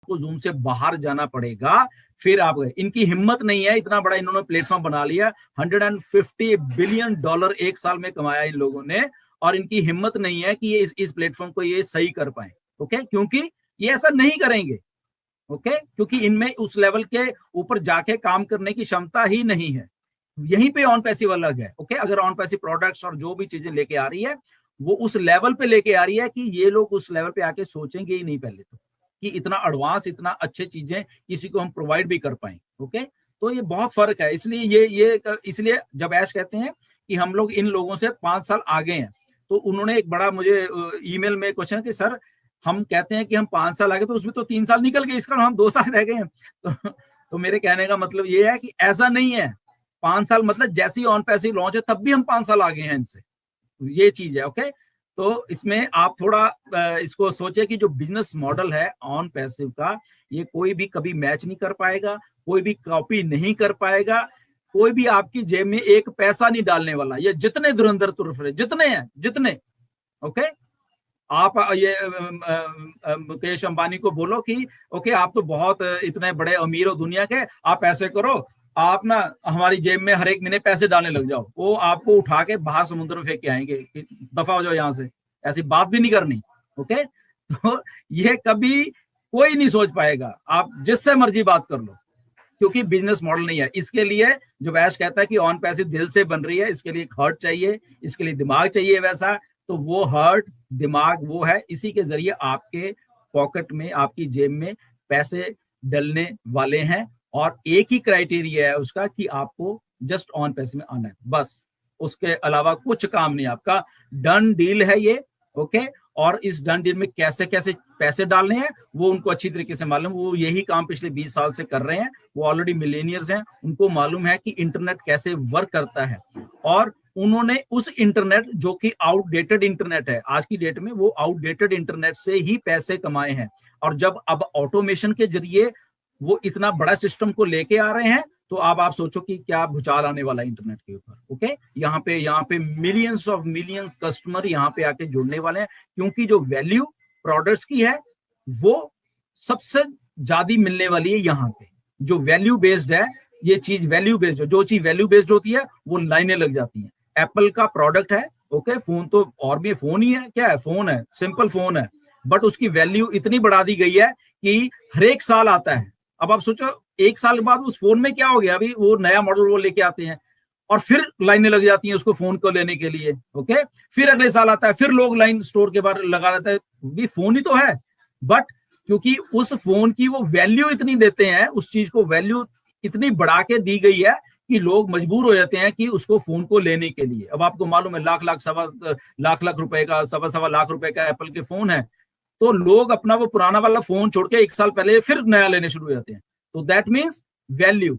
आपको जूम से बाहर जाना पड़ेगा, फिर आप गए। इनकी हिम्मत नहीं है, इतना बड़ा इन्होंने प्लेटफॉर्म बना लिया, $150 बिलियन एक साल में कमाया इन लोगों ने, और इनकी हिम्मत नहीं है कि ये इस प्लेटफॉर्म को ये सही कर पाए। ओके, क्योंकि ये ऐसा नहीं करेंगे। ओके, क्योंकि इनमें उस लेवल के ऊपर जाके काम करने की क्षमता ही नहीं है। यहीं पे ऑन पैसिव अलग है। ओके, अगर ऑन पैसिव प्रोडक्ट्स और जो भी चीजें लेके आ रही है वो उस लेवल पे लेके आ रही है कि ये लोग उस लेवल पे आके सोचेंगे ही नहीं पहले तो कि इतना एडवांस, इतना अच्छे चीजें किसी को हम प्रोवाइड भी कर पाए। ओके, तो ये बहुत फर्क है। इसलिए ये इसलिए जब ऐश कहते हैं कि हम लोग इन लोगों से 5 साल आगे हैं, तो उन्होंने एक बड़ा मुझे ईमेल में क्वेश्चन कि सर हम कहते हैं कि हम 5 साल आगे, तो उसमें तो 3 साल निकल गए, इसका हम 2 साल रह गए हैं। तो मेरे कहने का मतलब ये है कि ऐसा नहीं है। 5 साल मतलब जैसे ही ऑन पैसिव लॉन्च है तब भी हम 5 साल आगे हैं इनसे, ये चीज है। ओके, तो इसमें आप थोड़ा इसको सोचे कि जो बिजनेस मॉडल है ऑन पैसिव का, ये कोई भी कभी मैच नहीं कर पाएगा, कोई भी कॉपी नहीं कर पाएगा, कोई भी आपकी जेब में एक पैसा नहीं डालने वाला। ये जितने धुरंधर तुर्फ जितने हैं जितने, ओके, आप ये मुकेश अंबानी को बोलो कि ओके आप तो बहुत इतने बड़े अमीर हो दुनिया के, आप ऐसे करो, आप ना हमारी जेब में हर एक महीने पैसे डालने लग जाओ, वो आपको उठा के बाहर समुद्र में फेंक के आएंगे, दफा हो जाओ यहाँ से, ऐसी बात भी नहीं करनी। ओके, तो ये कभी कोई नहीं सोच पाएगा, आप जिससे मर्जी बात कर लो, क्योंकि बिजनेस मॉडल नहीं है। इसके लिए जो वैश कहता है कि ऑन पैसिव दिल से बन रही है, इसके लिए एक हर्ट चाहिए, इसके लिए दिमाग चाहिए वैसा, तो वो हर्ट दिमाग वो है, इसी के जरिए आपके पॉकेट में, आपकी जेब में पैसे डलने वाले हैं। और एक ही क्राइटेरिया है उसका कि आपको जस्ट ऑन पैसिव में आना है, बस, उसके अलावा कुछ काम नहीं। आपका डन डील है ये। ओके, और इस डन डील में कैसे कैसे पैसे डालने हैं वो उनको अच्छी तरीके से मालूम, वो यही काम पिछले 20 साल से कर रहे हैं, वो ऑलरेडी मिलेनियर्स हैं, उनको मालूम है कि इंटरनेट कैसे वर्क करता है। और उन्होंने उस इंटरनेट जो कि आउटडेटेड इंटरनेट है आज की डेट में, वो आउटडेटेड इंटरनेट से ही पैसे कमाए हैं। और जब अब ऑटोमेशन के जरिए वो इतना बड़ा सिस्टम को लेके आ रहे हैं, तो अब आप सोचो कि क्या भूचाल आने वाला है इंटरनेट के ऊपर। ओके, यहाँ पे मिलियंस ऑफ मिलियन कस्टमर यहाँ पे आके जुड़ने वाले हैं, क्योंकि जो वैल्यू प्रोडक्ट्स की है वो सबसे ज्यादा मिलने वाली है यहाँ पे। जो वैल्यू बेस्ड है, ये चीज वैल्यू बेस्ड है, जो चीज वैल्यू बेस्ड होती है वो लाइनें लग जाती हैं। एप्पल का प्रोडक्ट है, ओके, फोन तो और भी फोन ही है, क्या है, फोन है, सिंपल फोन है, बट उसकी वैल्यू इतनी बढ़ा दी गई है कि हर एक साल आता है। अब आप सोचो 1 साल बाद उस फोन में क्या हो गया, अभी वो नया मॉडल वो लेके आते हैं और फिर लाइनें लग जाती हैं उसको फोन को लेने के लिए। ओके, फिर अगले साल आता है, फिर लोग लाइन स्टोर के बाहर लगा देते हैं, भी फोन ही तो है, बट क्योंकि उस फोन की वो वैल्यू इतनी देते हैं, उस चीज को वैल्यू इतनी बढ़ा के दी गई है कि लोग मजबूर हो जाते हैं कि उसको फोन को लेने के लिए। अब आपको मालूम है लाख लाख सवा लाख रुपए का, सवा सवा लाख रुपए का एप्पल के फोन है, तो लोग अपना वो पुराना वाला फोन छोड़ के 1 साल पहले फिर नया लेने शुरू हो जाते हैं। तो दैट मीन्स वैल्यू।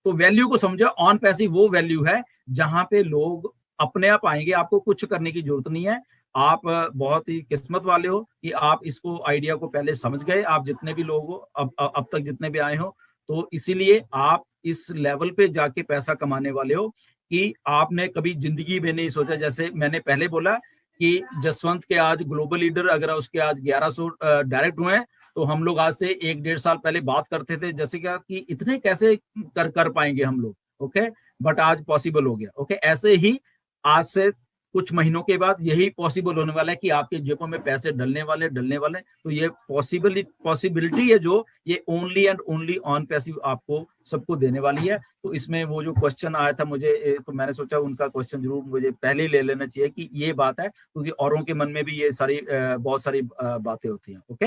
तो वैल्यू को समझो, ऑन पैसिव वो वैल्यू है जहां पे लोग अपने आप आएंगे, आपको कुछ करने की जरूरत नहीं है। आप बहुत ही किस्मत वाले हो कि आप इसको आइडिया को पहले समझ गए, आप जितने भी लोग हो अब तक जितने भी आए हो, तो इसीलिए आप इस लेवल पे जाके पैसा कमाने वाले हो कि आपने कभी जिंदगी में नहीं सोचा। जैसे मैंने पहले बोला कि जसवंत के आज ग्लोबल लीडर अगर उसके आज 1100 डायरेक्ट हुए हैं, तो हम लोग आज से 1-1.5 साल पहले बात करते थे जैसे क्या कि इतने कैसे कर पाएंगे हम लोग। ओके, बट आज पॉसिबल हो गया। ओके, ऐसे ही आज से कुछ महीनों के बाद यही पॉसिबल होने वाला है कि आपके जेबों में पैसे डलने वाले। तो ये पॉसिबिलिटी है जो ये only and only on passive आपको सबको देने वाली है। तो इसमें वो जो क्वेश्चन आया था मुझे, तो मैंने सोचा उनका क्वेश्चन जरूर मुझे पहले ही ले लेना चाहिए कि ये बात है, क्योंकि औरों के मन में भी ये सारी बहुत सारी बातें होती हैं। ओके,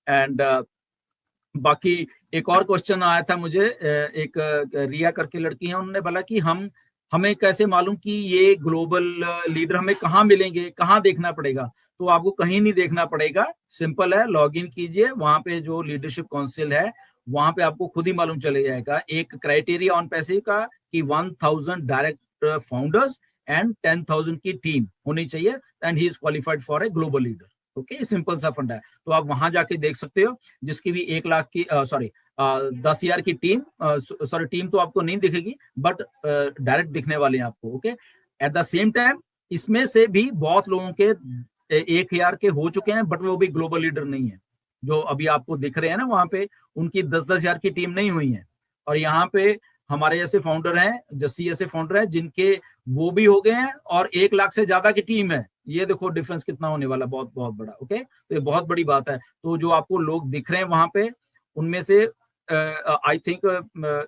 एंड बाकी एक और क्वेश्चन आया था मुझे, एक रिया करके लड़की है, उन्होंने बोला कि हमें कैसे मालूम कि ये ग्लोबल लीडर हमें कहाँ मिलेंगे, कहाँ देखना पड़ेगा। तो आपको कहीं नहीं देखना पड़ेगा, सिंपल है, लॉग इन कीजिए, वहां पे जो लीडरशिप काउंसिल है वहां पे आपको खुद ही मालूम चले जाएगा। एक क्राइटेरिया ऑन पैसिव का कि 1000 डायरेक्ट फाउंडर्स एंड 10,000 की टीम होनी चाहिए, and he is qualified for a global leader. Okay, simple सा फंडा है। तो आप वहां जाके देख सकते हो, जिसकी भी 1 लाख की 10,000 की टीम, टीम तो आपको नहीं दिखेगी, बट डायरेक्ट दिखने वाले हैं आपको। Okay, at the same time इसमें से भी बहुत लोगों के 1,000 के हो चुके हैं, बट वो भी ग्लोबल लीडर नहीं है। जो अभी आपको दिख रहे हैं ना वहां पे, उनकी 10-10 हजार की टीम नहीं हुई है। और यहाँ पे हमारे जैसे फाउंडर हैं, जस्सी जैसे फाउंडर हैं, जिनके वो भी हो गए हैं और 1 लाख से ज्यादा की टीम है। ये देखो डिफरेंस कितना होने वाला, बहुत बहुत बड़ा। ओके, तो ये बहुत बड़ी बात है। तो जो आपको लोग दिख रहे हैं वहां पे, उनमें से आई थिंक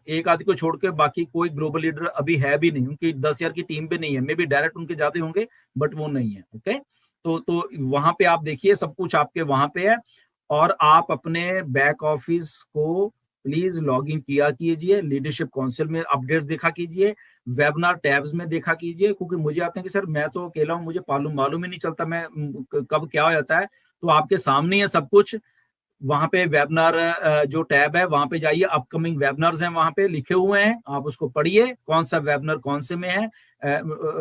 एक आदि को छोड़ के बाकी कोई ग्लोबल लीडर अभी है भी नहीं। उनकी 10 हजार की टीम भी नहीं है, मे बी डायरेक्ट उनके जाते होंगे, बट वो नहीं है। ओके, तो वहां पे आप देखिए, सब कुछ आपके वहां पे है। और आप अपने बैक ऑफिस को प्लीज लॉग इन किया कीजिए, लीडरशिप काउंसिल में अपडेट्स देखा कीजिए, वेबिनार टैब्स में देखा कीजिए, क्योंकि मुझे आते हैं कि सर मैं तो अकेला हूं, मुझे मालूम ही नहीं चलता मैं कब क्या हो जाता है। तो आपके सामने है सब कुछ। वहां पे वेबिनार जो टैब है वहां पे जाइए, अपकमिंग वेबिनार्स हैं वहां पे लिखे हुए हैं, आप उसको पढ़िए, कौन सा वेबिनार कौन से में है।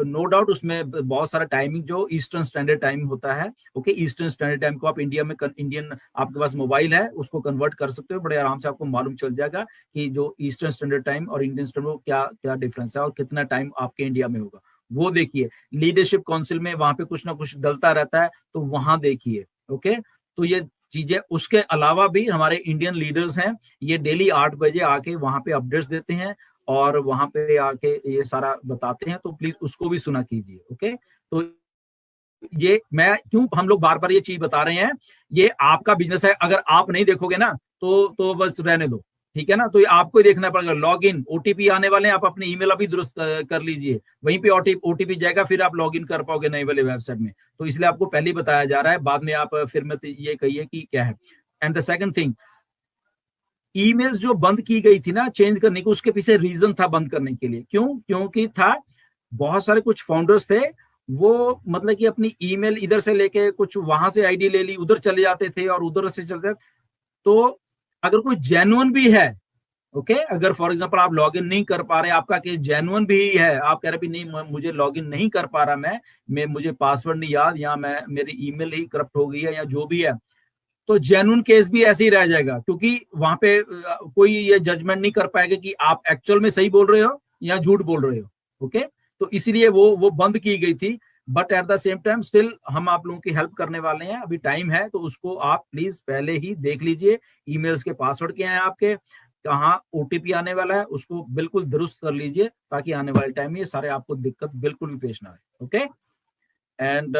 नो डाउट उसमें बहुत सारा टाइमिंग जो ईस्टर्न स्टैंडर्ड टाइम होता है। ओके, ईस्टर्न स्टैंडर्ड टाइम को आप इंडिया में इंडियन आपके पास मोबाइल है उसको कन्वर्ट कर सकते हो, बड़े आराम से आपको मालूम चल जाएगा कि जो ईस्टर्न स्टैंडर्ड टाइम और इंडियन स्टैंडर्ड क्या क्या डिफरेंस है और कितना टाइम आपके इंडिया में होगा, वो देखिए। लीडरशिप काउंसिल में वहां पे कुछ ना कुछ डलता रहता है, तो वहां देखिए। ओके, तो ये चीजें, उसके अलावा भी हमारे इंडियन लीडर्स हैं, ये डेली 8 बजे आके वहां पे अपडेट्स देते हैं और वहां पे आके ये सारा बताते हैं, तो प्लीज उसको भी सुना कीजिए। ओके, तो ये मैं क्यों हम लोग बार बार ये चीज बता रहे हैं, ये आपका बिजनेस है, अगर आप नहीं देखोगे ना तो बस रहने दो, ठीक है ना। तो ये आपको ही देखना पड़ेगा। लॉग इन, ओटीपी आने वाले हैं, आप अपनी ईमेल अभी दुरुस्त कर लीजिए, वहीं पे ओटीपी जाएगा, फिर आप लॉग इन कर पाओगे नए वाले वेबसाइट में। तो इसलिए आपको पहले ही बताया जा रहा है, बाद में आप फिर में ये कहिए कि क्या है। And the second thing, emails जो बंद की गई थी ना चेंज करने की, उसके पीछे रीजन था बंद करने के लिए। क्यों? क्योंकि था बहुत सारे कुछ फाउंडर्स थे, वो मतलब कि अपनी ईमेल इधर से लेके कुछ वहां से आईडी ले ली, उधर चले जाते थे और उधर से चलते। तो अगर कोई जेन्युइन भी है, ओके, अगर फॉर एग्जांपल आप लॉगिन नहीं कर पा रहे, आपका केस जेन्युइन भी है, आप कह रहे भी नहीं मुझे लॉगिन नहीं कर पा रहा मैं मुझे पासवर्ड नहीं याद, या मैं मेरी ईमेल ही करप्ट हो गई है, या जो भी है, तो जेन्युइन केस भी ऐसे ही रह जाएगा। क्योंकि वहां पे कोई ये जजमेंट नहीं कर पाएगा कि आप एक्चुअल में सही बोल रहे हो या झूठ बोल रहे हो। ओके, तो इसलिए वो बंद की गई थी। But at the same time still हम आप लोगों की हेल्प करने वाले हैं, अभी टाइम है, तो उसको आप प्लीज पहले ही देख लीजिए। ईमेल्स के पासवर्ड क्या है आपके, कहाँ ओटीपी आने वाला है, उसको बिल्कुल दुरुस्त कर लीजिए, ताकि आने वाले टाइम में ये सारे आपको दिक्कत बिल्कुल भी पेश ना आए। Okay, and